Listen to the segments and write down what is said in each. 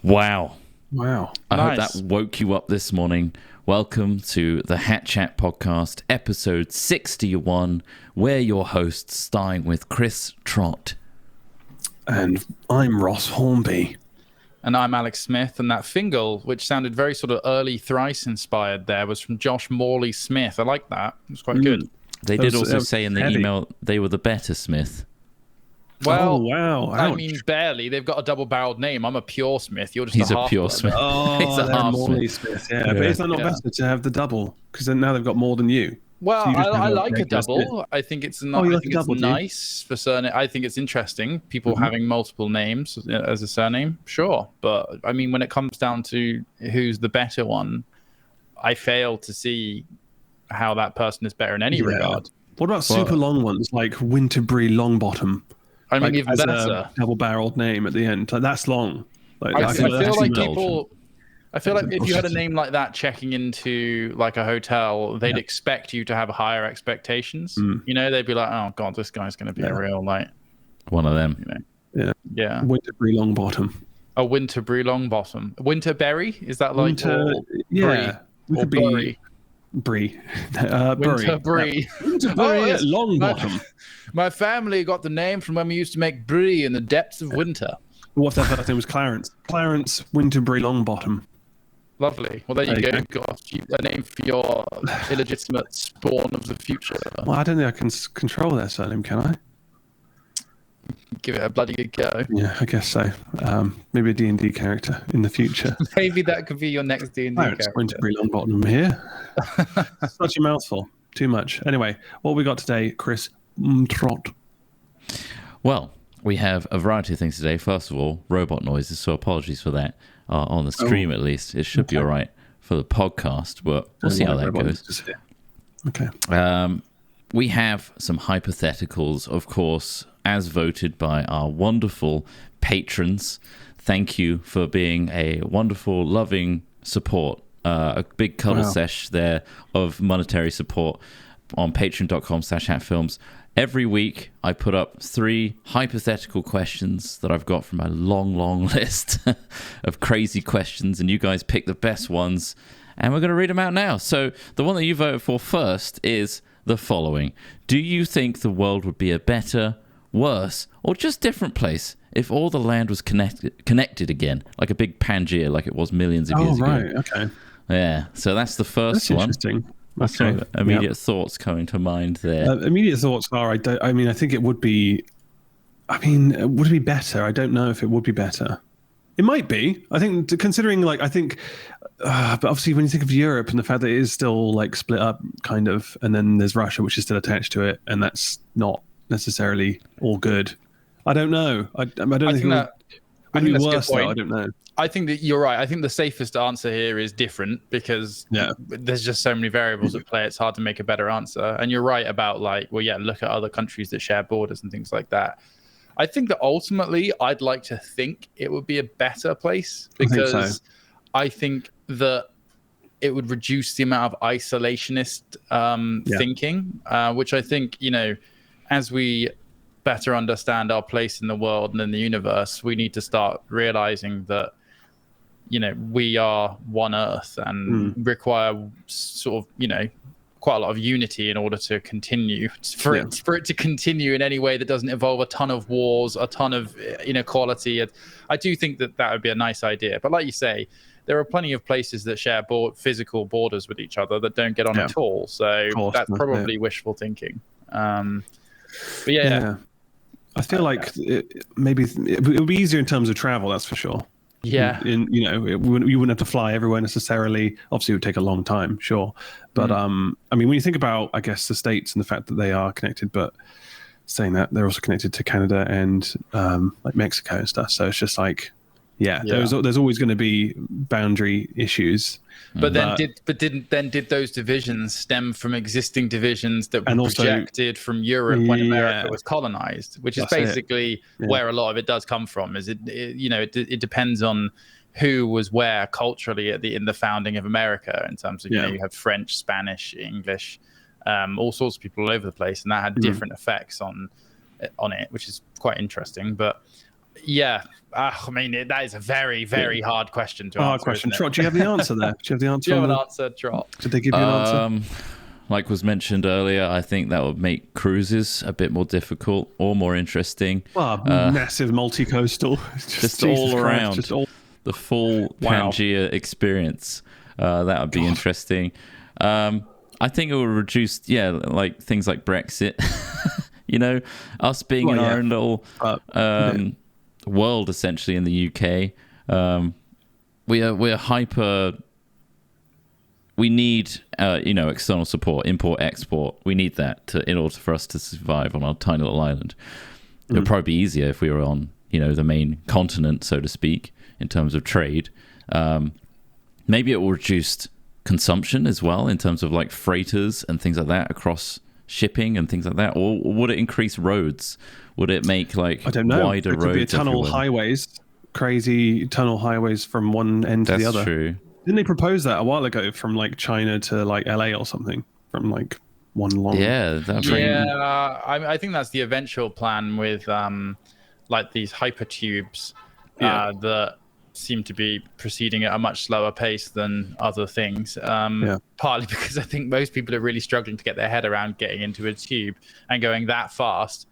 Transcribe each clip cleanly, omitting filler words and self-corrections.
Wow. I hope Nice. that woke you up this morning. Welcome to the Hat Chat Podcast, episode 61. We're your hosts, starting with Chris Trott. And I'm Ross Hornby. And I'm Alex Smith, and that Fingal, which sounded very sort of early Thrice inspired there, was from Josh Morley Smith. I like that. It was quite good. They did also say in the heavy. email they were the better Smith. Well, Oh, wow. I Ouch. mean, barely. They've got a double-barreled name. I'm a pure Smith. You're just He's a half pure brother. Smith. Oh, He's a they're half Morley Smith. Smith. Yeah, but is that not Yeah. better to have the double? Because then now they've got more than you. Well, So you just have I a like a regular double. Smith. I think it's Oh, not. you I like think a it's double, do you? nice for certain. I think it's interesting. People Mm-hmm. having multiple names as a surname, sure. But I mean, when it comes down to who's the better one, I fail to see how that person is better in any regard. What about super long ones like Winterbury Longbottom? I mean, Like, even as better. a double-barreled name at the end. Like, that's long. Like, I feel that's like too much. people. I feel like if you had a name like that checking into like a hotel, they'd expect you to have higher expectations. You know, they'd be like, "Oh God, this guy's going to be a real like One of them. yeah, Winterbury Longbottom. a Winterbury Longbottom, Winterberry. Is that like or Yeah. Brie? Or Bury? Brie. Bury. Winterbury. Winterbury Oh, yes. Longbottom. My family got the name from when we used to make brie in the depths of winter. What if their first name was Clarence? Clarence Winterbury Longbottom. Lovely. Well, there you There go. you You've got a name for your illegitimate spawn of the future. Well, I don't think I can control their surname, can I? Give it a bloody good go. Yeah, I guess so. Maybe a D&D character in the future. Maybe that could be your next D&D Clarence character. Winterbury Longbottom here. Such a mouthful. Too much. Anyway, what we got today, Chris Trott. Well, we have a variety of things today. First of all, robot noises, so apologies for that. On the stream, at least. It should be all right for the podcast, but we'll see how that goes. Okay. We have some hypotheticals, of course, as voted by our wonderful patrons. Thank you for being a wonderful, loving support. A big cuddle sesh there of monetary support on patreon.com/hatfilms. Every week, I put up 3 hypothetical questions that I've got from a long, long list of crazy questions, and you guys pick the best ones, and we're going to read them out now. So the one that you voted for first is the following. Do you think the world would be a better, worse, or just different place if all the land was connected again, like a big Pangaea, like it was millions of years ago? Okay. Yeah, so that's the first That's one. interesting. What's Okay. some immediate thoughts coming to mind there? Immediate thoughts are, I think it would be, would it be better? I don't know if it would be better. It might be. I think, considering, but obviously when you think of Europe and the fact that it is still, like, split up, kind of, and then there's Russia, which is still attached to it, and that's not necessarily all good. I don't know. I don't think it would be that's a good worse, though. point. I don't know. I think that you're right. I think the safest answer here is different because there's just so many variables at play. It's hard to make a better answer. And you're right about look at other countries that share borders and things like that. I think that ultimately I'd like to think it would be a better place because I think that it would reduce the amount of isolationist thinking, which I think, as we better understand our place in the world and in the universe, we need to start realizing that we are one Earth and require sort of, quite a lot of unity in order to continue for it to continue in any way that doesn't involve a ton of wars, a ton of inequality. I do think that would be a nice idea. But like you say, there are plenty of places that share physical borders with each other that don't get on at all. So that's probably wishful thinking. But yeah. I feel like maybe it would be easier in terms of travel, that's for sure. Yeah. You wouldn't have to fly everywhere necessarily. Obviously, it would take a long time, sure. But when you think about, I guess, the states and the fact that they are connected, but saying that they're also connected to Canada and like Mexico and stuff. So it's just like, there's always going to be boundary issues. But then did those divisions stem from existing divisions that were projected from Europe when America was colonized, which is basically where a lot of it does come from. Is it depends on who was where culturally in the founding of America in terms of you have French, Spanish, English, all sorts of people all over the place, and that had different effects on it, which is quite interesting. But Yeah. I mean, that is a very, very hard question to answer. Hard question. Trott, do you have the answer there? Do you have the answer? Do you have an answer, Trott? Did they give you an answer? Like was mentioned earlier, I think that would make cruises a bit more difficult or more interesting. Well, massive multi-coastal. Just all around. The full Pangaea experience. That would be interesting. I think it would reduce, like things like Brexit. Us being in our own little world, essentially, in the UK. We're hyper. We need, external support, import, export. We need that in order for us to survive on our tiny little island. It would probably be easier if we were on, the main continent, so to speak, in terms of trade. Maybe it will reduce consumption as well in terms of like freighters and things like that across shipping and things like that. Or would it increase roads? Would it make like I don't know. wider roads? It could be a tunnel highways, crazy tunnel highways from one end to the other. That's true. Didn't they propose that a while ago from like China to like LA or something? From like one long train. Yeah, I think that's the eventual plan with like these hypertubes that seem to be proceeding at a much slower pace than other things. Partly because I think most people are really struggling to get their head around getting into a tube and going that fast.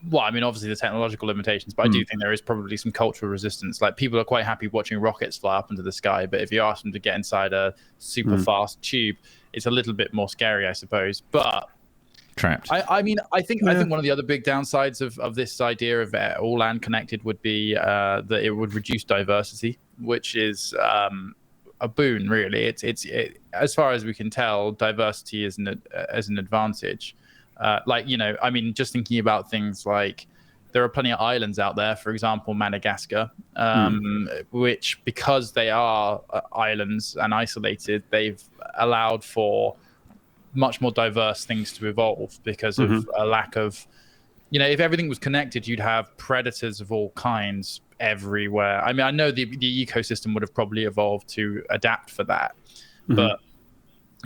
Well, I mean, obviously the technological limitations, but I do think there is probably some cultural resistance. Like people are quite happy watching rockets fly up into the sky, but if you ask them to get inside a super fast tube, it's a little bit more scary, I suppose. But trapped. I think one of the other big downsides of this idea of all land connected would be that it would reduce diversity, which is a boon, really. It's as far as we can tell, diversity is an advantage. Just thinking about things like there are plenty of islands out there, for example, Madagascar, which because they are islands and isolated, they've allowed for much more diverse things to evolve because of a lack of, if everything was connected, you'd have predators of all kinds everywhere. I mean, I know the ecosystem would have probably evolved to adapt for that, but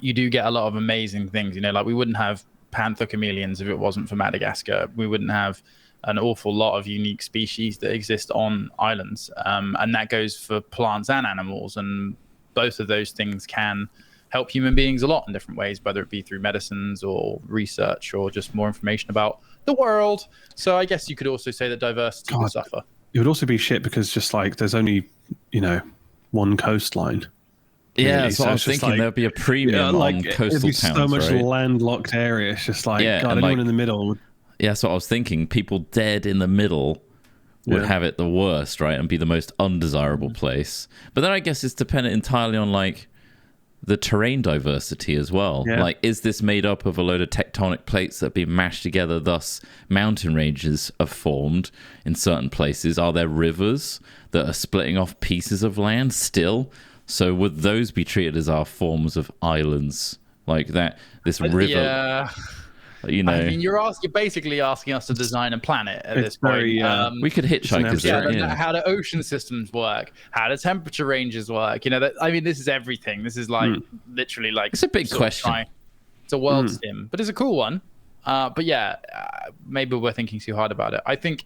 you do get a lot of amazing things, like we wouldn't have panther chameleons if it wasn't for Madagascar. We wouldn't have an awful lot of unique species that exist on islands. And that goes for plants and animals. And both of those things can help human beings a lot in different ways, whether it be through medicines or research or just more information about the world. So I guess you could also say that diversity would suffer. It would also be shit because just like there's only, one coastline. Yeah, really. So I was thinking there'd be a premium on coastal towns, right? So much landlocked area. It's just like, God, anyone in the middle. Yeah, that's what I was thinking. People dead in the middle would have it the worst, right? And be the most undesirable place. But then I guess it's dependent entirely on like the terrain diversity as well. Yeah. Like, is this made up of a load of tectonic plates that have been mashed together, thus mountain ranges are formed in certain places? Are there rivers that are splitting off pieces of land still? So would those be treated as our forms of islands, like that? This river, I mean, you're basically asking us to design a planet at this point. We could hitchhikers there. How do ocean systems work? How do temperature ranges work? This is everything. This is like literally like it's a big question. It's a world sim, but it's a cool one. Maybe we're thinking too hard about it. I think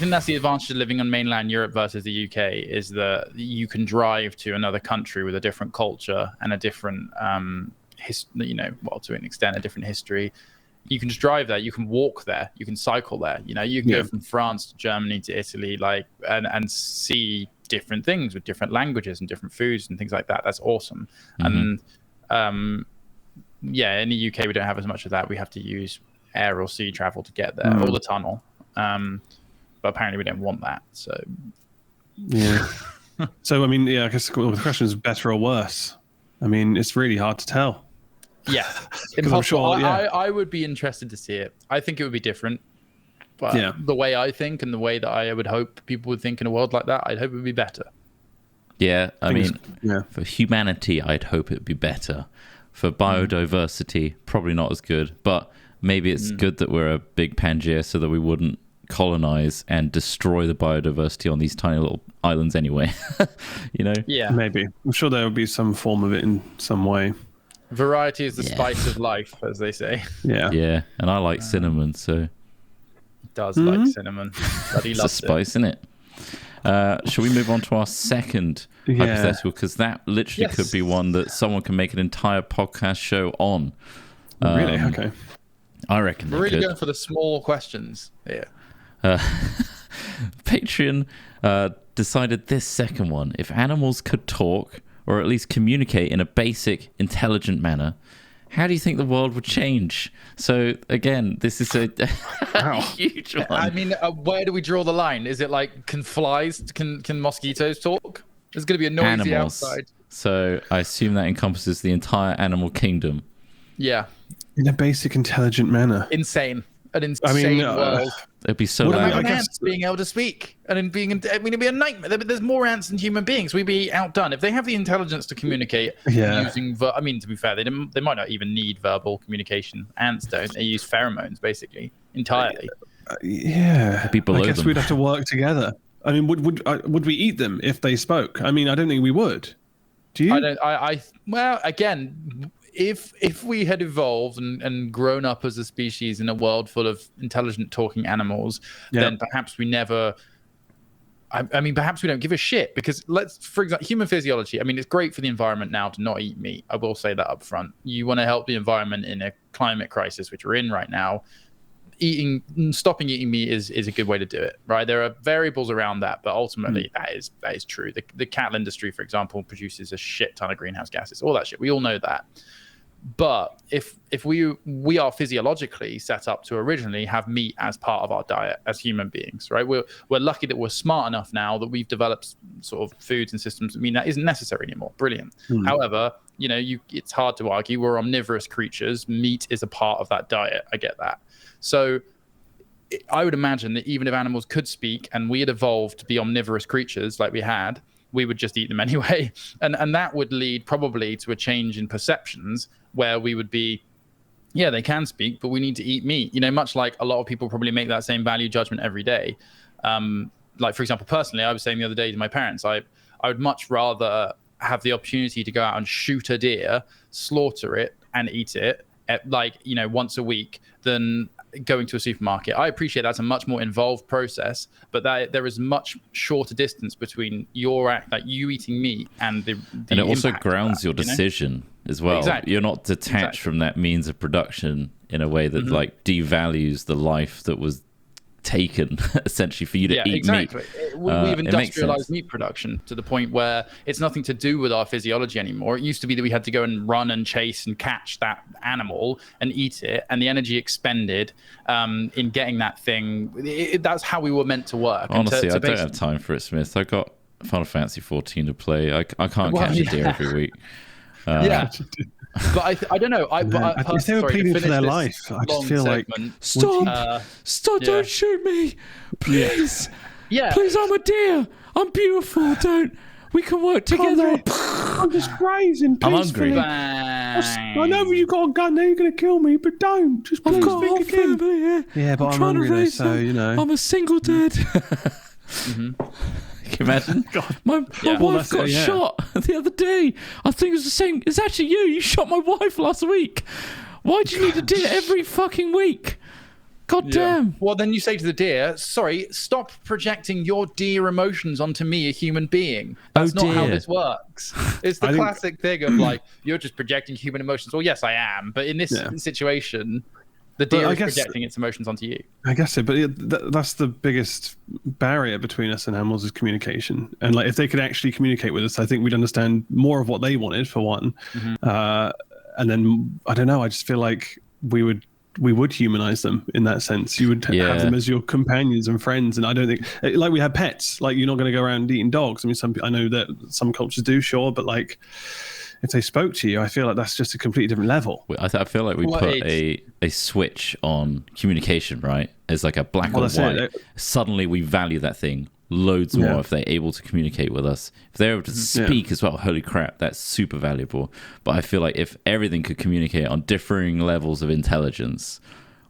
that's the advantage of living on mainland Europe versus the UK is that you can drive to another country with a different culture and a different, to an extent, a different history. You can just drive there. You can walk there. You can cycle there. You can go from France to Germany to Italy, and see different things with different languages and different foods and things like that. That's awesome. And in the UK we don't have as much of that. We have to use air or sea travel to get there, or the tunnel. But apparently we don't want that. So, So, I mean, I guess the question is better or worse. I mean, it's really hard to tell. Yeah. Impossible. I would be interested to see it. I think it would be different. But the way I think and the way that I would hope people would think in a world like that, I'd hope it would be better. Yeah. For humanity, I'd hope it would be better. For biodiversity, probably not as good. But maybe it's good that we're a big Pangaea so that we wouldn't colonize and destroy the biodiversity on these tiny little islands anyway. Maybe I'm sure there will be some form of it in some way. Variety is the spice of life, as they say. And I like cinnamon, so does like cinnamon. Bloody It's a loves spice, isn't it? Shall we move on to our second hypothetical? Because that literally could be one that someone can make an entire podcast show on. Really? Okay. I reckon We're really going for the small questions here. Patreon decided this second one. If animals could talk, or at least communicate in a basic, intelligent manner, how do you think the world would change? So again, this is a huge one. I mean, where do we draw the line? Is it like, can mosquitoes talk? There's going to be a noisy outside. So I assume that encompasses the entire animal kingdom. Yeah. In a basic, intelligent manner. Insane. An insane world. It'd be so loud. loud. Ants being able to speak, and it'd be a nightmare. There's more ants than human beings. We'd be outdone if they have the intelligence to communicate using. I mean, to be fair, they might not even need verbal communication. Ants don't. They use pheromones basically entirely. Yeah, be below I guess them. we'd have to work together. I mean, would we eat them if they spoke? I mean, I don't think we would. Do you? I don't. Well, again, if we had evolved and grown up as a species in a world full of intelligent talking animals, then perhaps we never. I mean, perhaps we don't give a shit because for example, human physiology. I mean, it's great for the environment now to not eat meat. I will say that up front. You want to help the environment in a climate crisis, which we're in right now. Stopping eating meat is a good way to do it, right? There are variables around that, but ultimately that is true. The cattle industry, for example, produces a shit ton of greenhouse gases, all that shit. We all know that. But if we are physiologically set up to originally have meat as part of our diet as human beings, right? We're lucky that we're smart enough now that we've developed sort of foods and systems. I mean, that isn't necessary anymore. Brilliant. However, it's hard to argue. We're omnivorous creatures. Meat is a part of that diet. I get that. So I would imagine that even if animals could speak and we had evolved to be omnivorous creatures like we had, we would just eat them anyway. And that would lead probably to a change in perceptions where we would be, they can speak, but we need to eat meat. Much like a lot of people probably make that same value judgment every day. Like, for example, personally, I was saying the other day to my parents, I would much rather have the opportunity to go out and shoot a deer, slaughter it, and eat it once a week than going to a supermarket. I appreciate that's a much more involved process, but there is much shorter distance between you eating meat and the and it also grounds your decision as well. Exactly. You're not detached from that means of production in a way that devalues the life that was taken essentially for you to eat meat. We've industrialized meat production to the point where it's nothing to do with our physiology anymore. It used to be that we had to go and run and chase and catch that animal and eat it, and the energy expended in getting that thing, that's how we were meant to work. Honestly, I don't have time for it, Smith. I got Final Fantasy 14 to play. I can't catch a deer every week. But I don't know. If they were pleading for their life, I just feel like stop! Don't shoot me, please. Please, I'm a deer. I'm beautiful. We can work together. I'm just grazing. I'm hungry. I know you got a gun. Now you're going to kill me, but don't. Just please I've got a whole think again. family here. Yeah, but I'm trying hungry to raise though, them. I'm a single dad. Can you imagine? My wife got shot the other day. I think it was the same. It's actually you. You shot my wife last week. Why do you need a deer every fucking week? God damn. Well, then you say to the deer, sorry, stop projecting your deer emotions onto me, a human being. That's not how this works. It's the classic thing of you're just projecting human emotions. Well, yes, I am. But in this situation, the deer is projecting its emotions onto you. I guess so, but that's the biggest barrier between us and animals is communication. And if they could actually communicate with us, I think we'd understand more of what they wanted, for one. And then, I don't know, I just feel like we would humanize them in that sense. You would have them as your companions and friends. And I don't think, we have pets, you're not going to go around eating dogs. I mean, I know that some cultures do, sure, but if they spoke to you, I feel like that's just a completely different level. I feel like we put a switch on communication, right? As a black and white. Suddenly we value that thing loads more if they're able to communicate with us. If they're able to speak as well, holy crap, that's super valuable. But I feel like if everything could communicate on differing levels of intelligence,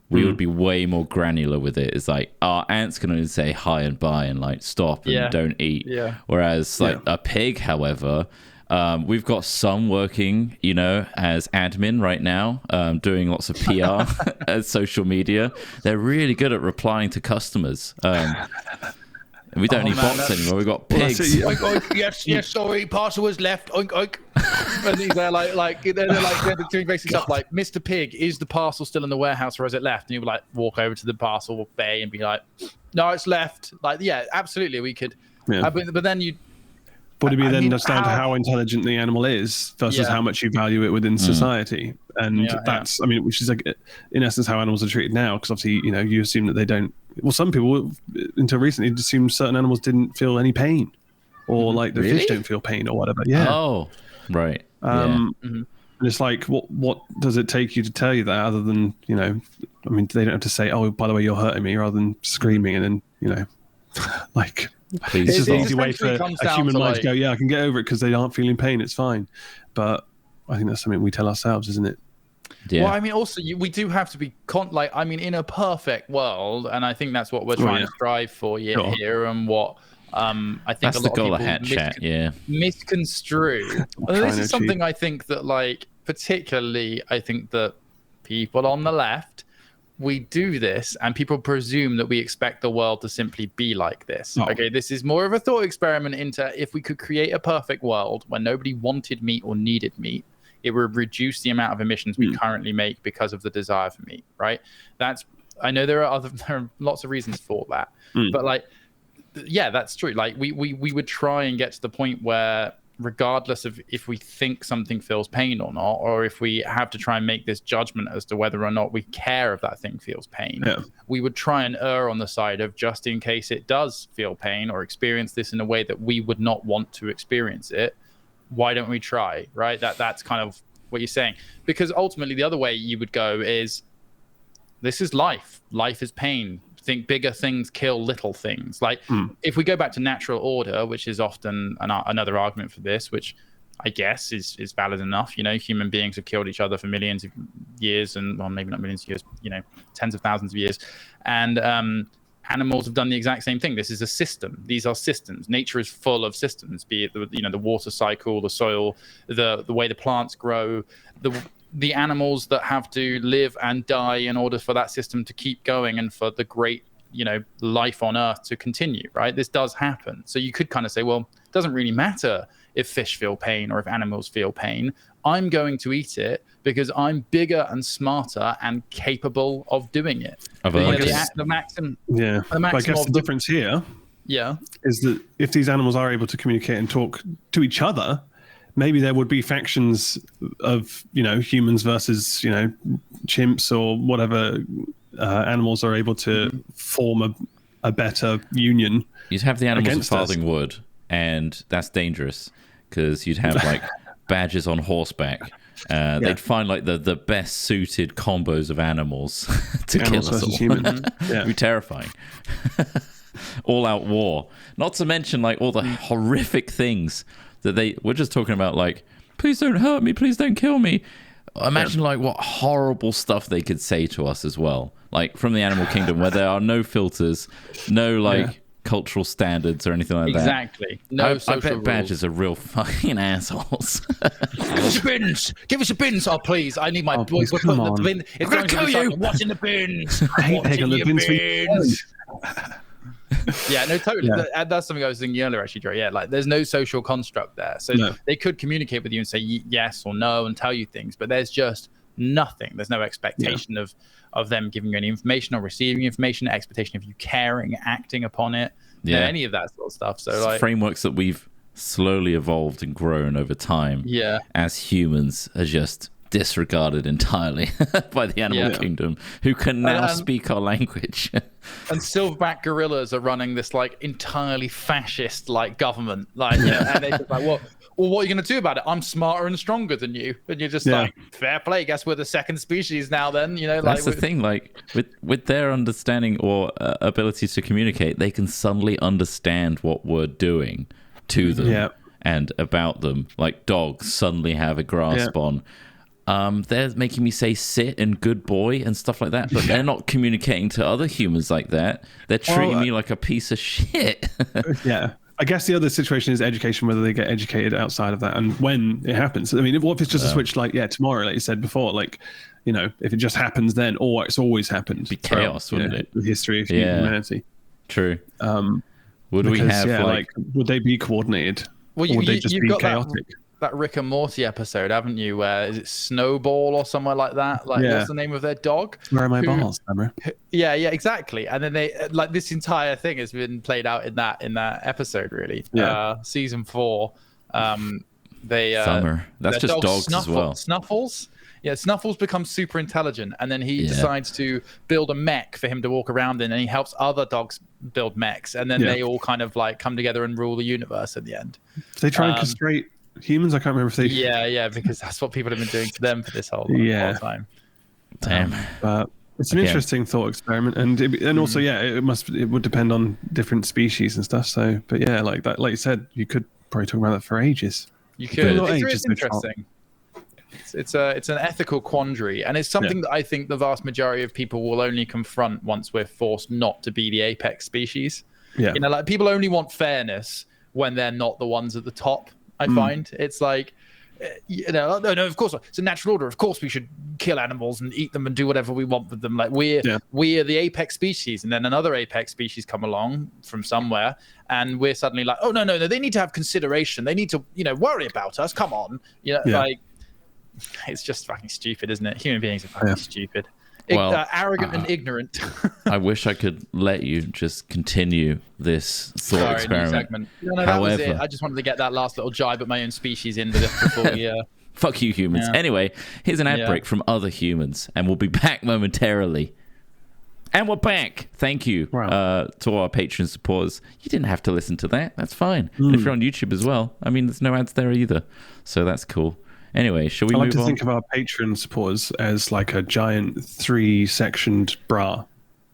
we would be way more granular with it. It's our ants can only say hi and bye and stop and don't eat. Whereas a pig, however, We've got some working, as admin right now, doing lots of PR as social media. They're really good at replying to customers. And we don't need bots anymore. We've got pigs. Oink, oink. Yes, sorry, parcel was left. Oink, oink. And they're doing basic stuff like, Mr. Pig, is the parcel still in the warehouse or is it left? And you would walk over to the parcel bay and be like, no, it's left. Yeah, absolutely, we could. Yeah. But then you. Would it be then just down to how intelligent the animal is versus how much you value it within society? And that's, which is in essence how animals are treated now. Because obviously, you assume that they don't. Well, some people until recently assumed certain animals didn't feel any pain, or the fish don't feel pain or whatever. Yeah. Oh, right. And it's like, what does it take you to tell you that other than they don't have to say, oh, by the way, you're hurting me, rather than screaming and then Please. It's just an easy way for a human mind to go, yeah, I can get over it because they aren't feeling pain. It's fine. But I think that's something we tell ourselves, isn't it? Yeah. Well, also, we do have to be in a perfect world, and I think that's what we're trying to strive for here, and what I think that's a lot the goal of people hat chat, misconstrue. This is something I think that, particularly, I think that people on the left, we do this and people presume that we expect the world to simply be like this. Okay, this is more of a thought experiment into if we could create a perfect world where nobody wanted meat or needed meat, it would reduce the amount of emissions we currently make because of the desire for meat, right? I know there are lots of reasons for that, but that's true. We would try and get to the point where, regardless of if we think something feels pain or not, or if we have to try and make this judgment as to whether or not we care if that thing feels pain, we would try and err on the side of, just in case it does feel pain or experience this in a way that we would not want to experience it, why don't we try, right? That's kind of what you're saying. Because ultimately the other way you would go is, this is life. Life is pain. Think bigger things kill little things. If we go back to natural order, which is often another argument for this, which I guess is valid enough. Human beings have killed each other for millions of years, and maybe not millions of years, tens of thousands of years, and animals have done the exact same thing. This is a system. These are systems. Nature is full of systems, be it the water cycle, the soil, the way the plants grow, the animals that have to live and die in order for that system to keep going and for the great, life on Earth to continue, right? This does happen. So you could kind of say, well, it doesn't really matter if fish feel pain or if animals feel pain. I'm going to eat it because I'm bigger and smarter and capable of doing it. The maximum. Yeah. I guess the difference here is that if these animals are able to communicate and talk to each other, maybe there would be factions of, humans versus, chimps or whatever animals are able to form a better union. You'd have the animals of farthing wood, and that's dangerous because you'd have badgers on horseback. They'd find the best suited combos of animals to kill us all. It'd be terrifying. All out war. Not to mention all the horrific things that we're just talking about, please don't hurt me, please don't kill me. Imagine what horrible stuff they could say to us as well, from the animal kingdom, where there are no filters, no cultural standards or anything like that. Exactly. I bet badgers are real fucking assholes. Give us a bins. Oh, please, I need my boys. Come on. The bin. It's going to kill you. What's in the bins? I hate taking the bins. Yeah, no, totally. Yeah. That's something I was thinking earlier, actually, Joe. Yeah, there's no social construct there. So they could communicate with you and say yes or no and tell you things, but there's just nothing. There's no expectation of them giving you any information or receiving information, expectation of you caring, acting upon it, any of that sort of stuff. So frameworks that we've slowly evolved and grown over time as humans are just disregarded entirely by the animal kingdom, who can now speak our language. And silverback gorillas are running this entirely fascist government, and they're just well, what are you going to do about it? I'm smarter and stronger than you, and you're just fair play. Guess we're the second species now. Then that's the thing. With their understanding or ability to communicate, they can suddenly understand what we're doing to them and about them. Dogs suddenly have a grasp on. They're making me say sit and good boy and stuff like that, but they're not communicating to other humans like that. They're treating me like a piece of shit. I guess the other situation is education, whether they get educated outside of that and when it happens. I mean, what if it's just a switch like, tomorrow, like you said before, like, if it just happens then, or it's always happened. It'd be chaos, wouldn't it? The history of humanity. True. Would we have would they be coordinated? Well, or would they just be chaotic? That Rick and Morty episode, haven't you? Where is it Snowball or somewhere like that? Like, what's the name of their dog? Where are my balls, Summer? Yeah, exactly. And then they this entire thing has been played out in that episode, really. Yeah. Season 4. Summer. That's just dogs as well. Snuffles. Yeah, Snuffles becomes super intelligent, and then he decides to build a mech for him to walk around in, and he helps other dogs build mechs, and then they all kind of like come together and rule the universe at the end. Do they try and castrate humans? I can't remember if they. Yeah, because that's what people have been doing to them for this whole time. Damn. It's an interesting thought experiment, and also it would depend on different species and stuff. So, but like you said, you could probably talk about that for ages. You could. It's interesting. It's an ethical quandary, and it's something that I think the vast majority of people will only confront once we're forced not to be the apex species. Yeah, like people only want fairness when they're not the ones at the top. I find it's like, no, of course it's a natural order. Of course we should kill animals and eat them and do whatever we want with them. Like we're the apex species, and then another apex species come along from somewhere, and we're suddenly like, oh no, they need to have consideration. They need to worry about us. Come on, like. It's just fucking stupid, isn't it? Human beings are fucking stupid. Arrogant and ignorant. I wish I could let you just continue this thought experiment. New segment. No, that was it. I just wanted to get that last little jibe at my own species in with it before we... Fuck you, humans. Anyway, here's an ad break from other humans, and we'll be back momentarily. And we're back. Thank you to our Patreon supporters. You didn't have to listen to that. That's fine. And if you're on YouTube as well, I mean, there's no ads there either. So that's cool. Anyway, shall we move on? I like to think of our Patreon supporters as like a giant 3-sectioned bra,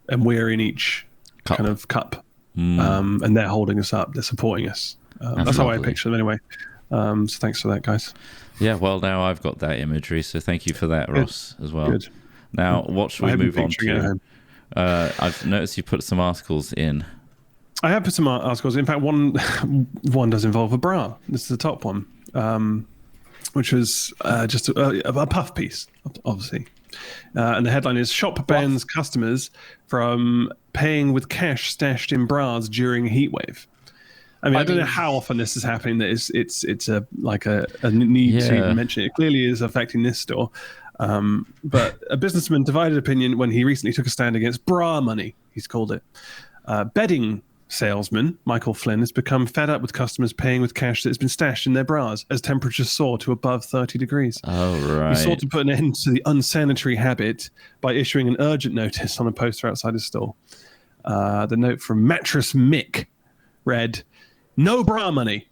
and we're in each kind of cup, and they're holding us up. They're supporting us. That's how I picture them anyway. So thanks for that, guys. Yeah, well, now I've got that imagery, so thank you for that, Ross, as well. Good. Now, what should we move on to? I've noticed you put some articles in. I have put some articles. In fact, one does involve a bra. This is the top one. Which was just a puff piece, obviously. And the headline is, Shop bans customers from paying with cash stashed in bras during a heat wave. I don't know how often this is happening, that it's a need to even mention it. It clearly is affecting this store. But a businessman divided opinion when he recently took a stand against bra money, he's called it. Bedding salesman Michael Flynn has become fed up with customers paying with cash that has been stashed in their bras as temperatures soar to above 30 degrees. Oh, right. He sought to put an end to the unsanitary habit by issuing an urgent notice on a poster outside his store. The note from Mattress Mick read, "No bra money.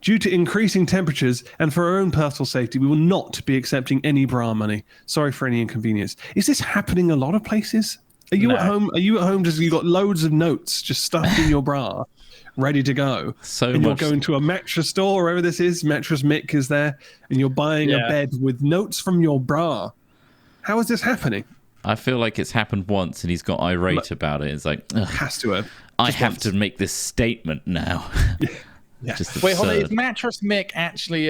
Due to increasing temperatures and for our own personal safety, we will not be accepting any bra money. Sorry for any inconvenience." Is this happening a lot of places? Are you at home? Just you got loads of notes just stuffed in your bra, ready to go. You're going to a mattress store, wherever this is. Mattress Mick is there, and you're buying a bed with notes from your bra. How is this happening? I feel like it's happened once, and he's got irate about it. It's like, has to have. I have to make this statement now. Yeah. Wait, hold on. Is Mattress Mick actually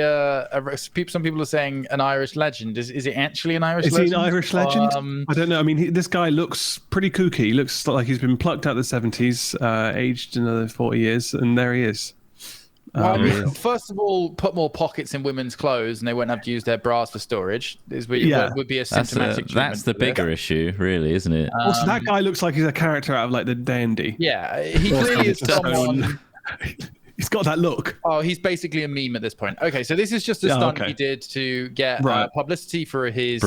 some people are saying an Irish legend? Is it actually an Irish legend? Is he an Irish legend? I don't know. I mean, this guy looks pretty kooky. He looks like he's been plucked out of the 70s, aged another 40 years, and there he is. First of all, put more pockets in women's clothes, and they won't have to use their bras for storage. Would be a symptomatic. That's the bigger issue, really, isn't it? Also, that guy looks like he's a character out of like the Dandy. Yeah, he clearly is someone. He's got that look. Oh, he's basically a meme at this point. Okay, so this is just a stunt he did to get publicity for his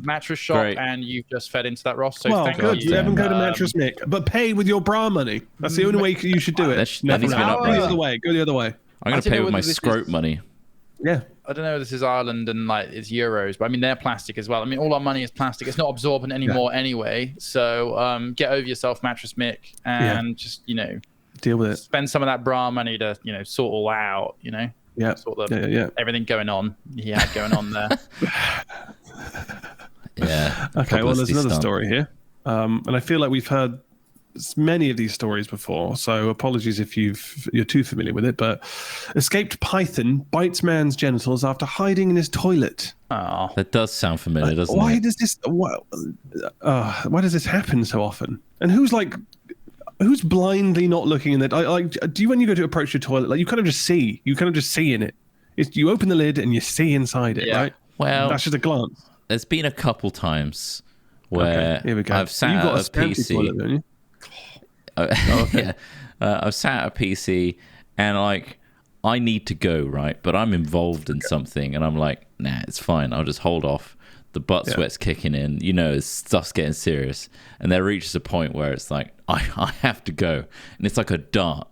mattress shop, and you've just fed into that, Ross. So thank good. You haven't go to Mattress Mick, but pay with your bra money. That's the only way you should do it. Go the other way. Go the other way. I'm going to pay with my scrote money. Yeah. I don't know. This is Ireland and like it's euros, but I mean they're plastic as well. I mean all our money is plastic. It's not absorbent anymore anyway. So get over yourself, Mattress Mick, and just deal with it. Spend some of that bra money to sort all out. Sort of everything going on he had going on there. Yeah. Okay. Well, there's another story here, and I feel like we've heard many of these stories before, so apologies if you're too familiar with it. But escaped python bites man's genitals after hiding in his toilet. Oh, That does sound familiar, doesn't Why it? does this? Why does this happen so often? And who's blindly not looking in the do you, when you go to approach your toilet, like you kind of just see in it. You open the lid and you see inside it, right? Well, that's just a glance. There's been a couple times where Here we go. I've sat You've got at a PC. Toilet, don't you? Yeah, I've sat at a PC and like I need to go, right, but I'm involved in something and I'm like, nah, it's fine, I'll just hold off. The butt sweat's kicking in, stuff's getting serious, and there reaches a point where it's like I have to go, and it's like a dart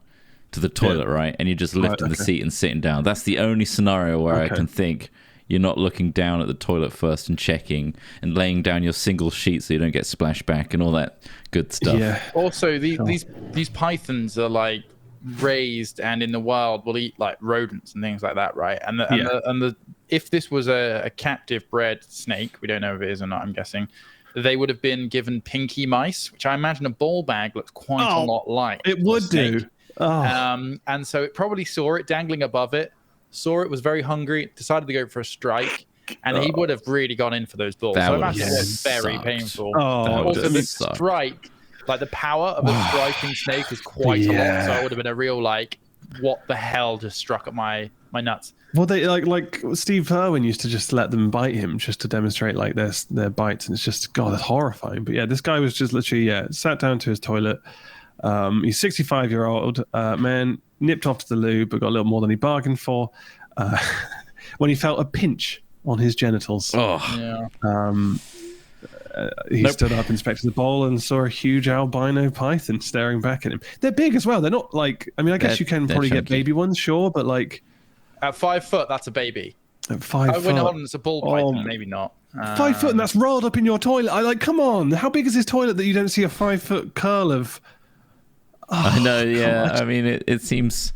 to the toilet, right, and you're just lifting the seat and sitting down. That's the only scenario where I can think you're not looking down at the toilet first and checking and laying down your single sheet so you don't get splashed back and all that good stuff. Yeah. Also, these pythons are like raised and in the wild will eat like rodents and things like that, right? And if this was a captive bred snake, we don't know if it is or not, I'm guessing, they would have been given pinky mice, which I imagine a ball bag looks quite a lot like. It would do. And so it probably saw it dangling above it, saw it was very hungry, decided to go for a strike, and he would have really gone in for those balls. That so I would imagine have it was very sucked. painful. Also, the strike, like the power of a striking snake is quite a lot. So it would have been a real like, what the hell just struck at my nuts. Well, they like Steve Irwin used to just let them bite him just to demonstrate like their bites, and it's just that's horrifying. But yeah, this guy was just literally sat down to his toilet. He's 65-year-old man, nipped off to the loo, but got a little more than he bargained for when he felt a pinch on his genitals. He stood up, inspected the bowl, and saw a huge albino python staring back at him. They're big as well. They're not like, I mean, I guess you can probably get baby ones, sure, but like at 5 foot, that's a baby. At 5 foot, when it's a ball python, maybe not. 5 foot, and that's rolled up in your toilet. Come on, how big is this toilet that you don't see a 5 foot curl of? I know, yeah. God. I mean, it seems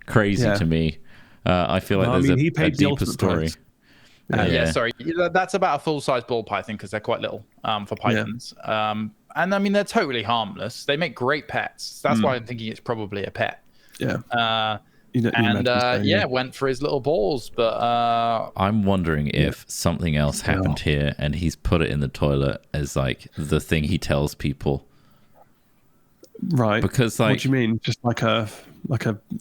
crazy to me. I feel like there's a deeper story. Sorry. That's about a full-size ball python because they're quite little for pythons. And I mean, they're totally harmless. They make great pets. That's why I'm thinking it's probably a pet. Yeah. Went for his little balls. But I'm wondering if something else happened here and he's put it in the toilet as like the thing he tells people. Right. Because like, what do you mean? Just like a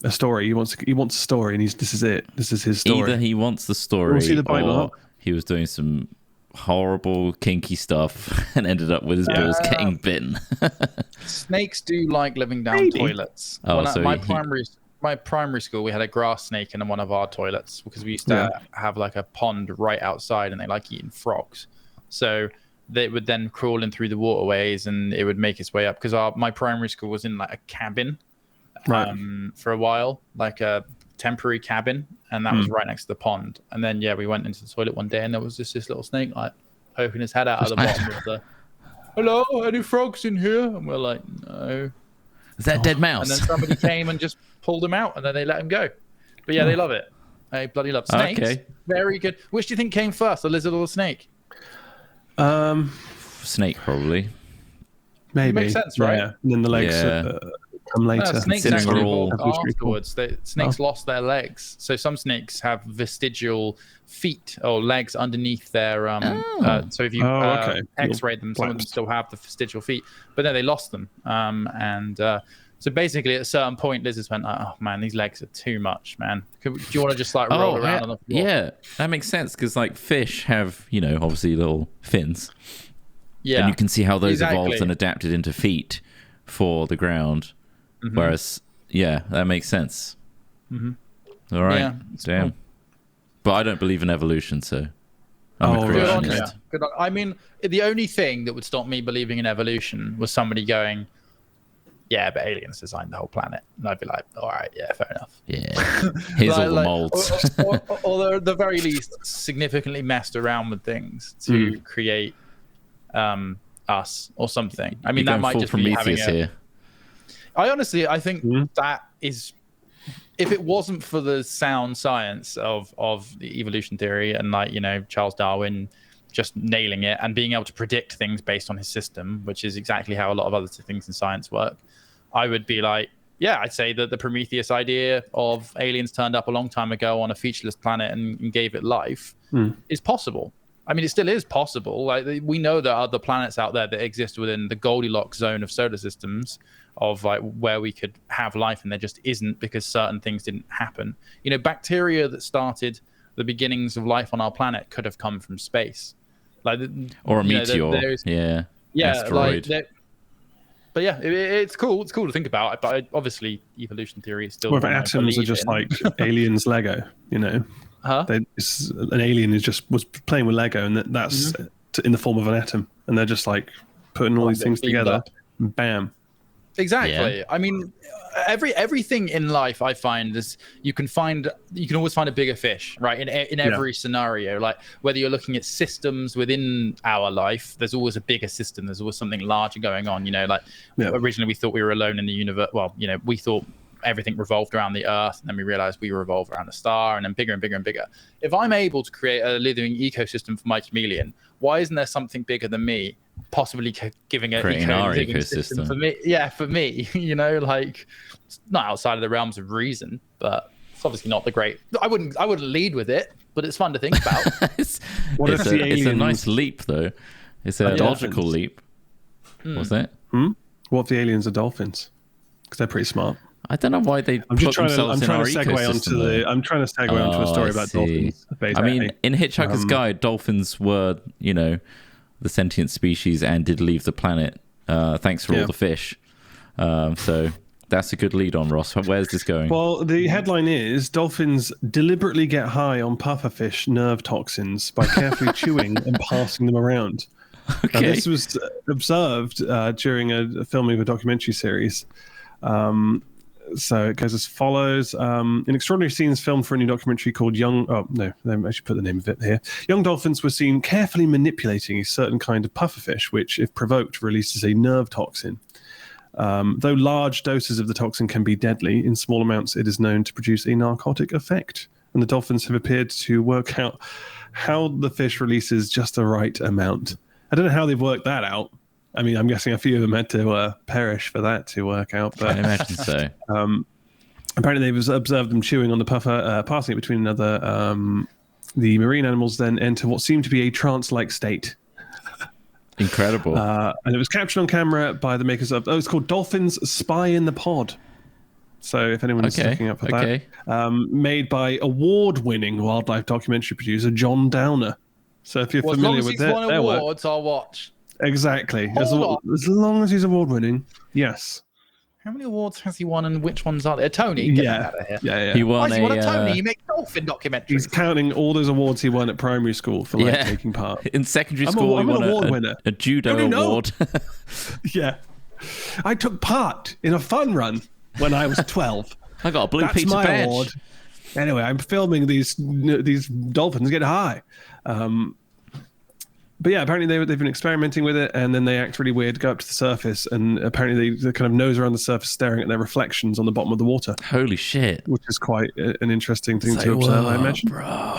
story. He wants a story, and this is it. This is his story. Either he wants the story, or he was doing some horrible kinky stuff and ended up with his balls getting bitten. Snakes do like living down toilets. My primary school, we had a grass snake in one of our toilets because we used to have like a pond right outside, and they like eating frogs. So they would then crawl in through the waterways, and it would make its way up because my primary school was in like a cabin for a while, like a temporary cabin, and that was right next to the pond. And then we went into the toilet one day, and there was just this little snake like poking his head out of the bottom of the hello, any frogs in here? And we're like, no. Is that a dead mouse? And then somebody came and just pulled him out, and then they let him go. But they love it. They bloody love snakes. Okay. Very good. Which do you think came first, the lizard or the snake? Snake probably. Maybe. It makes sense, right? Yeah. And then the legs come later. Snakes actually evolved afterwards. Snakes lost their legs. So some snakes have vestigial feet or legs underneath their so if you x-ray them, some of them still have the vestigial feet, but then they lost them. So basically at a certain point lizards went like, oh man, these legs are too much, man. Do you want to just like roll around on the floor? Yeah, that makes sense because like fish have, obviously little fins. Yeah. And you can see how those evolved and adapted into feet for the ground. Mm-hmm. Whereas, that makes sense. Mm-hmm. All right. Yeah, damn. Cool. But I don't believe in evolution, so I'm a creationist. Good on. I mean, the only thing that would stop me believing in evolution was somebody going, yeah, but aliens designed the whole planet. And I'd be like, all right, yeah, fair enough. Yeah. Here's all the molds. Or at the very least, significantly messed around with things to create us or something. I mean, that might just be having here. I think that is, if it wasn't for the sound science of the evolution theory and Charles Darwin just nailing it and being able to predict things based on his system, which is exactly how a lot of other things in science work, I would be like, yeah, I'd say that the Prometheus idea of aliens turned up a long time ago on a featureless planet and gave it life is possible. I mean, it still is possible. Like, we know there are other planets out there that exist within the Goldilocks zone of solar systems, of like where we could have life, and there just isn't because certain things didn't happen. You know, bacteria that started the beginnings of life on our planet could have come from space, like or a meteor. Yeah, asteroid. Like, but yeah, it's cool. It's cool to think about. But obviously, evolution theory is still. Well, if atoms are just like aliens Lego, you know, an alien was playing with Lego, and that's in the form of an atom, and they're just like putting all these things together, and bam. Exactly. Yeah. I mean, everything in life, I find, is you can always find a bigger fish, right? In every scenario, like whether you're looking at systems within our life, there's always a bigger system. There's always something larger going on. You know, like originally we thought we were alone in the universe. Well, you know, we thought everything revolved around the Earth, and then we realized we revolve around a star, and then bigger and bigger and bigger. If I'm able to create a living ecosystem for my chameleon, why isn't there something bigger than me possibly giving our ecosystem for me? Yeah, for me, you know, like it's not outside of the realms of reason, but it's obviously not the great. I wouldn't lead with it, but it's fun to think about. It's a nice leap, though. It's a logical leap. What's that? What if the aliens are dolphins? Because they're pretty smart. I don't know why they put themselves in our ecosystem. I'm trying to segue onto a story about dolphins. Basically. I mean, in Hitchhiker's Guide, dolphins were, you know, the sentient species and did leave the planet. Thanks for all the fish. So that's a good lead on, Ross. Where's this going? Well, the headline is Dolphins deliberately get high on pufferfish nerve toxins by carefully chewing and passing them around. Okay. Now, this was observed during a filming of a documentary series. So it goes as follows. In extraordinary scenes filmed for a new documentary called I should put the name of it here. Young dolphins were seen carefully manipulating a certain kind of pufferfish, which, if provoked, releases a nerve toxin. Though large doses of the toxin can be deadly, in small amounts it is known to produce a narcotic effect. And the dolphins have appeared to work out how the fish releases just the right amount. I don't know how they've worked that out. I mean, I'm guessing a few of them had to perish for that to work out. But I imagine so. Apparently, they've observed them chewing on the puffer, passing it between another. The marine animals then enter what seemed to be a trance-like state. Incredible. And it was captured on camera by the makers of... it's called Dolphins Spy in the Pod. So if anyone is looking up for that. Made by award-winning wildlife documentary producer John Downer. So if you're familiar with their awards, I'll watch. Exactly. As long as he's award-winning, yes. How many awards has he won, and which ones are there? Tony? Yeah. He won a Tony. He makes dolphin documentaries. He's counting all those awards he won at primary school for taking part. In secondary school, he won a judo award. Yeah. I took part in a fun run when I was 12. I got a blue That's pizza my badge. Award. Anyway, I'm filming these dolphins get high. But yeah, apparently they've been experimenting with it, and then they act really weird, go up to the surface, and apparently they kind of nose around the surface, staring at their reflections on the bottom of the water. Holy shit! Which is quite an interesting thing to observe, I imagine. Bro.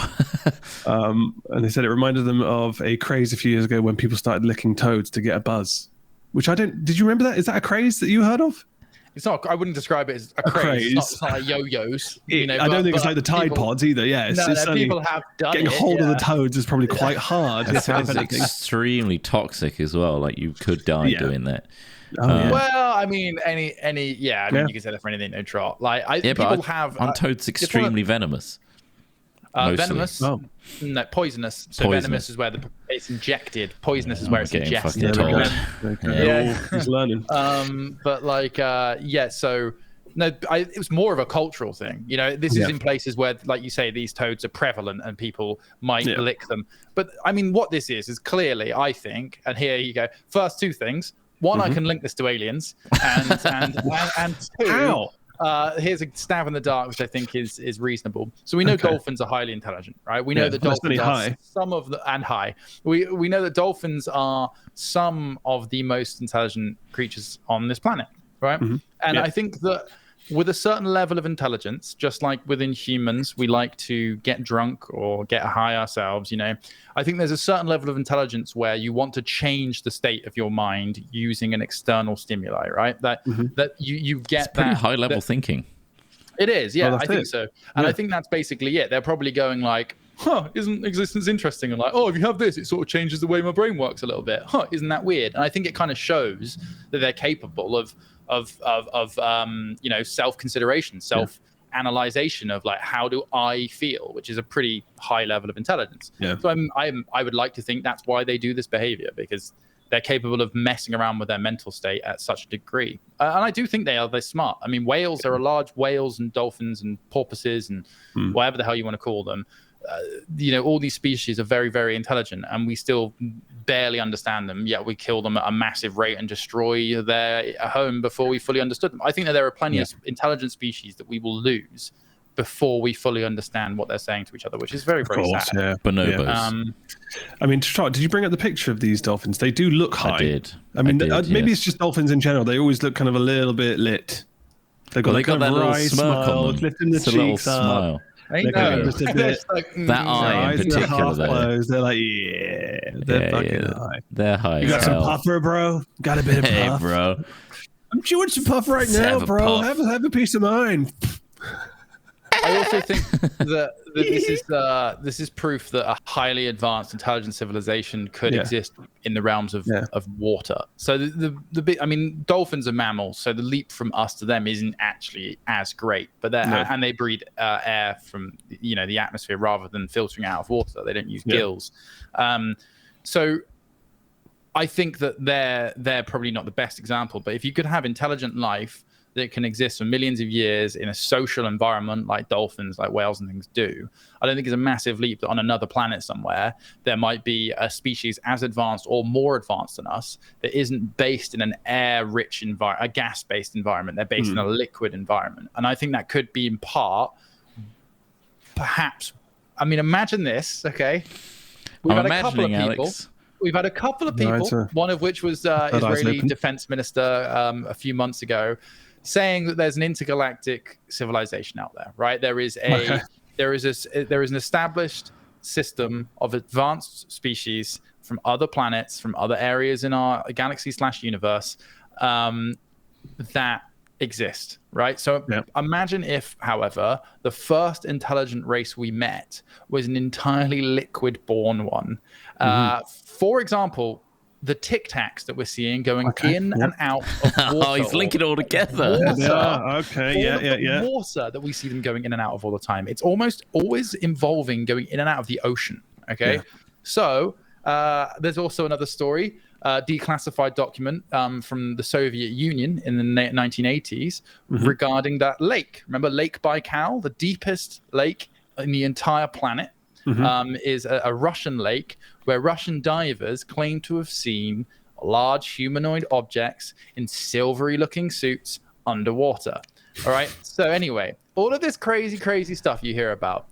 And they said it reminded them of a craze a few years ago when people started licking toads to get a buzz. Which I don't. Did you remember that? Is that a craze that you heard of? It's not. I wouldn't describe it as a craze. It's not like yo-yos. I don't think it's like the Tide Pods either. Yeah, it's people have done getting it. Hold of the toads is probably quite hard. It sounds extremely toxic as well. Like you could die doing that. Well, I mean, you can say that for anything. No Trott. Like, aren't toads extremely venomous? Venomous? Oh. No, poisonous. So venomous is where it's injected. Poisonous is where it's ingested. He's learning. But like, so no, it was more of a cultural thing. You know, this is in places where, like you say, these toads are prevalent and people might lick them. But I mean, what this is clearly, I think, and here you go. First, two things. One, I can link this to aliens, and two. How? Here's a stab in the dark, which I think is reasonable. So we know dolphins are highly intelligent, right? We know that dolphins are high. We know that dolphins are some of the most intelligent creatures on this planet, right? And I think that with a certain level of intelligence, just like within humans, we like to get drunk or get high ourselves, I think there's a certain level of intelligence where you want to change the state of your mind using an external stimuli, right? That you get it's pretty high level thinking. It is, yeah, Well, I think so. And I think that's basically it. They're probably going like, isn't existence interesting? And like, if you have this, it sort of changes the way my brain works a little bit. Isn't that weird? And I think it kind of shows that they're capable of self-consideration, self-analyzation of like, how do I feel, which is a pretty high level of intelligence. Yeah. So I would like to think that's why they do this behavior, because they're capable of messing around with their mental state at such a degree. And I do think they're smart. I mean, whales are whales and dolphins and porpoises and whatever the hell you want to call them. All these species are very, very intelligent, and we still barely understand them, yet we kill them at a massive rate and destroy their home before we fully understood them. I think that there are plenty of intelligent species that we will lose before we fully understand what they're saying to each other, which is very, very sad. Yeah. Bonobos. Yeah. I mean, Trott, did you bring up the picture of these dolphins? They do look high. I did. Maybe it's just dolphins in general. They always look kind of a little bit lit. They've got, got that little smirk smile, on them. lifting the it's a little cheeks up. smile. Just a bit, that eye in particular, they're like, they're fucking high. They're high. You got some puffer, bro? Got a bit of puff? Hey, bro. I'm chewing some puff right now, bro. Have a piece of mine. I also think that this is proof that a highly advanced intelligent civilization could exist in the realms of water. So dolphins are mammals, so the leap from us to them isn't actually as great. But and they breathe air from the atmosphere rather than filtering out of water. They don't use gills. So I think that they're probably not the best example. But if you could have intelligent life that can exist for millions of years in a social environment like dolphins, like whales and things do, I don't think it's a massive leap that on another planet somewhere there might be a species as advanced or more advanced than us that isn't based in an air-rich environment, a gas-based environment. They're based in a liquid environment. And I think that could be in part, perhaps, imagine this, okay? We've had a couple of people. Alex. We've had a couple of people, one of which was Israeli defense minister a few months ago, saying that there's an intergalactic civilization out there, right? There is an established system of advanced species from other planets, from other areas in our galaxy/universe that exist, right? So imagine if, however, the first intelligent race we met was an entirely liquid-born one. For example, the Tic Tacs that we're seeing going in and out of water. He's linking it all together. Water that we see them going in and out of all the time. It's almost always involving going in and out of the ocean. Okay, so there's also another story, declassified document from the Soviet Union in the 1980s regarding that lake. Remember Lake Baikal, the deepest lake in the entire planet? Is a Russian lake where Russian divers claim to have seen large humanoid objects in silvery looking suits underwater. All right. So anyway, all of this crazy stuff you hear about,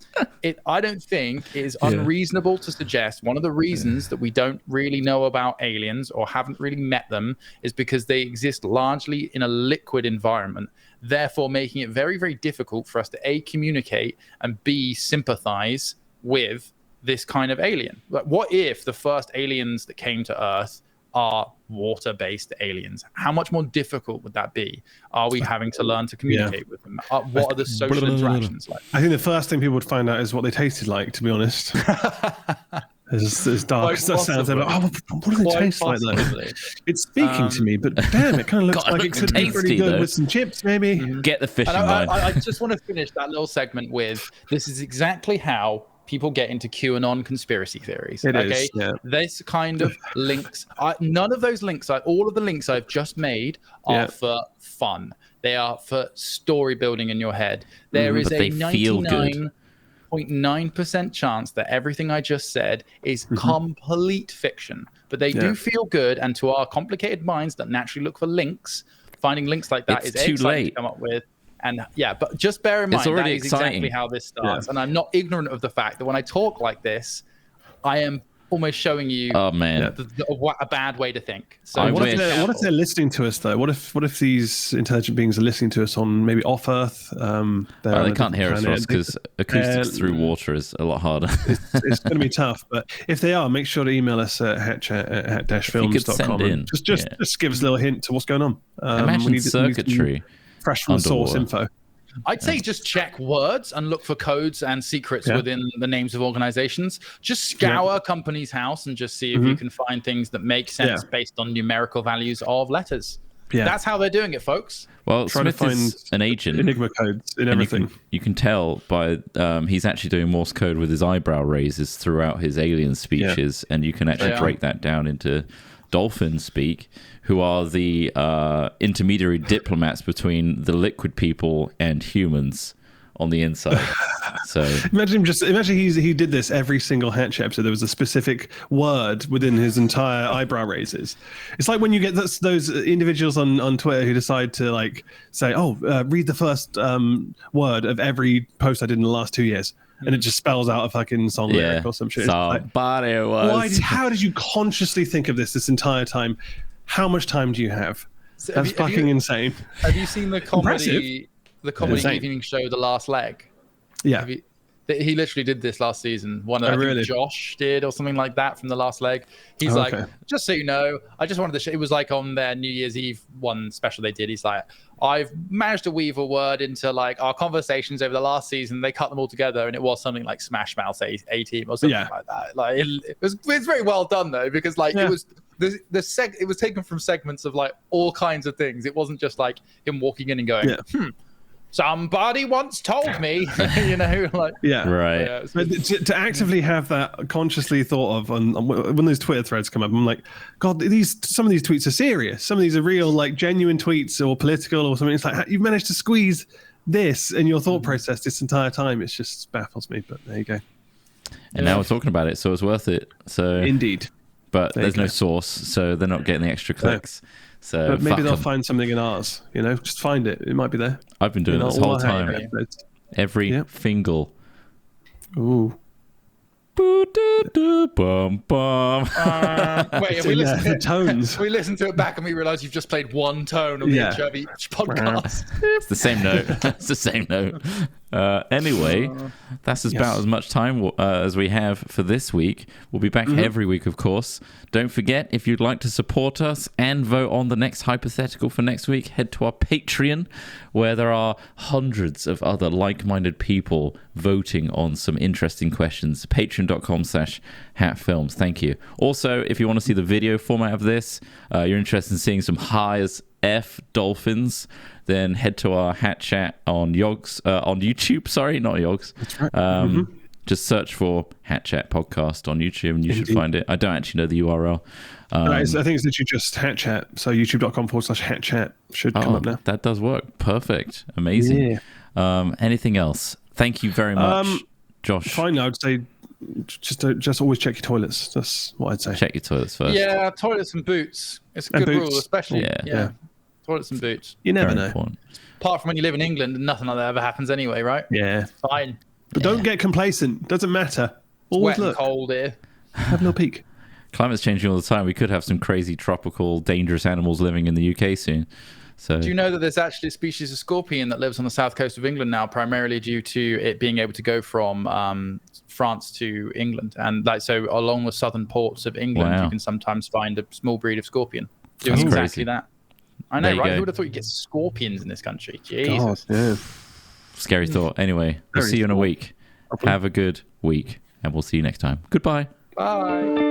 I don't think is unreasonable to suggest one of the reasons that we don't really know about aliens or haven't really met them is because they exist largely in a liquid environment, therefore making it very, very difficult for us to A, communicate, and B, sympathize with this kind of alien. Like, what if the first aliens that came to Earth are water-based aliens? How much more difficult would that be? Are we having to learn to communicate with them? What are the social interactions like? I think the first thing people would find out is what they tasted like, to be honest. As dark as that sounds, they're like, what do they taste like though? It's speaking to me, but damn, it kind of looks like it could be pretty good with some chips, maybe. Get the fishing line. line. I just want to finish that little segment with, this is exactly how people get into QAnon conspiracy theories. This kind of links, none of those links, all of the links I've just made are for fun. They are for story building in your head. There is a 99.9% chance that everything I just said is complete fiction, but they do feel good. And to our complicated minds that naturally look for links, finding links like that is exciting to come up with. And but just bear in mind that is exactly how this starts. And I'm not ignorant of the fact that when I talk like this, I am almost showing you Oh man, a bad way to think. So I what wish. if they're listening to us though? What if these intelligent beings are listening to us on maybe off Earth? They can't hear us, Ross, because acoustics through water is a lot harder. It's going to be tough, but if they are, make sure to email us at hatchat@films.com. Just give us a little hint to what's going on. Imagine circuitry. Fresh from the source info. I'd say just check words and look for codes and secrets within the names of organizations. Just scour Company's House and just see if you can find things that make sense based on numerical values of letters. Yeah. That's how they're doing it, folks. Well, Smith is an agent. Enigma codes in everything. You can tell by he's actually doing Morse code with his eyebrow raises throughout his alien speeches, and you can actually break that down into Dolphin speak, who are the intermediary diplomats between the liquid people and humans on the inside. So imagine he did this every single Hatchet episode. There was a specific word within his entire eyebrow raises. It's like when you get those individuals on Twitter who decide to like say, read the first word of every post I did in the last 2 years. And it just spells out a fucking song lyric or some shit. Somebody was. How did you consciously think of this entire time? How much time do you have? That's fucking insane. Have you seen the comedy evening show, The Last Leg? Yeah. He literally did this last season. I think Josh did or something like that from The Last Leg. He's just so you know, I just wanted to show. It was like on their New Year's Eve one special they did. He's like, I've managed to weave a word into like our conversations over the last season. They cut them all together, and it was something like Smash Mouth A-Team or something like that. Like it's very well done though, because like it was it was taken from segments of like all kinds of things. It wasn't just like him walking in and going, somebody once told me, you know, like right. Yeah, but to actively have that consciously thought of on when those Twitter threads come up, I'm like, God, some of these tweets are serious. Some of these are real, like genuine tweets or political or something. It's like you've managed to squeeze this in your thought process this entire time. It just baffles me. But there you go. And now we're talking about it, so it's worth it. So indeed. But there's no source, so they're not getting the extra clicks. So but maybe they'll find something in ours, you know, just find it. It might be there. I've been doing this whole time. Every fingle. Ooh. Bum, bum. Wait, we listened to tones. We listened to it back and we realized you've just played one tone on the intro of each podcast. It's the same note. It's the same note. Anyway, that's about as much time as we have for this week. We'll be back every week, of course. Don't forget, if you'd like to support us and vote on the next hypothetical for next week, head to our Patreon, where there are hundreds of other like-minded people voting on some interesting questions. Patreon.com/hatfilms. Thank you. Also, if you want to see the video format of this, you're interested in seeing some high as F dolphins, then head to our Hat Chat on YouTube. Sorry, not Yogs. That's right. Just search for Hat Chat podcast on YouTube and you should find it. I don't actually know the URL. I think it's literally just Hat Chat. So youtube.com/Hat Chat should come up now. That does work. Perfect. Amazing. Yeah. Anything else? Thank you very much, Josh. Finally, I would say just always check your toilets. That's what I'd say. Check your toilets first. Yeah, toilets and boots. It's a good rule, especially. Yeah. Toilets and boots. You never know. Important. Apart from when you live in England, nothing like that ever happens anyway, right? Yeah. It's fine. But don't get complacent. Doesn't matter. Always wet look. and cold here. Have a little peek. Climate's changing all the time. We could have some crazy tropical, dangerous animals living in the UK soon. So, do you know that there's actually a species of scorpion that lives on the south coast of England now, primarily due to it being able to go from France to England, and so along the southern ports of England, you can sometimes find a small breed of scorpion doing exactly that. I know, right? Who would have thought you'd get scorpions in this country? Jesus. God, yeah. Scary thought. Anyway, we'll see you in a week. Have a good week, and we'll see you next time. Goodbye. Bye.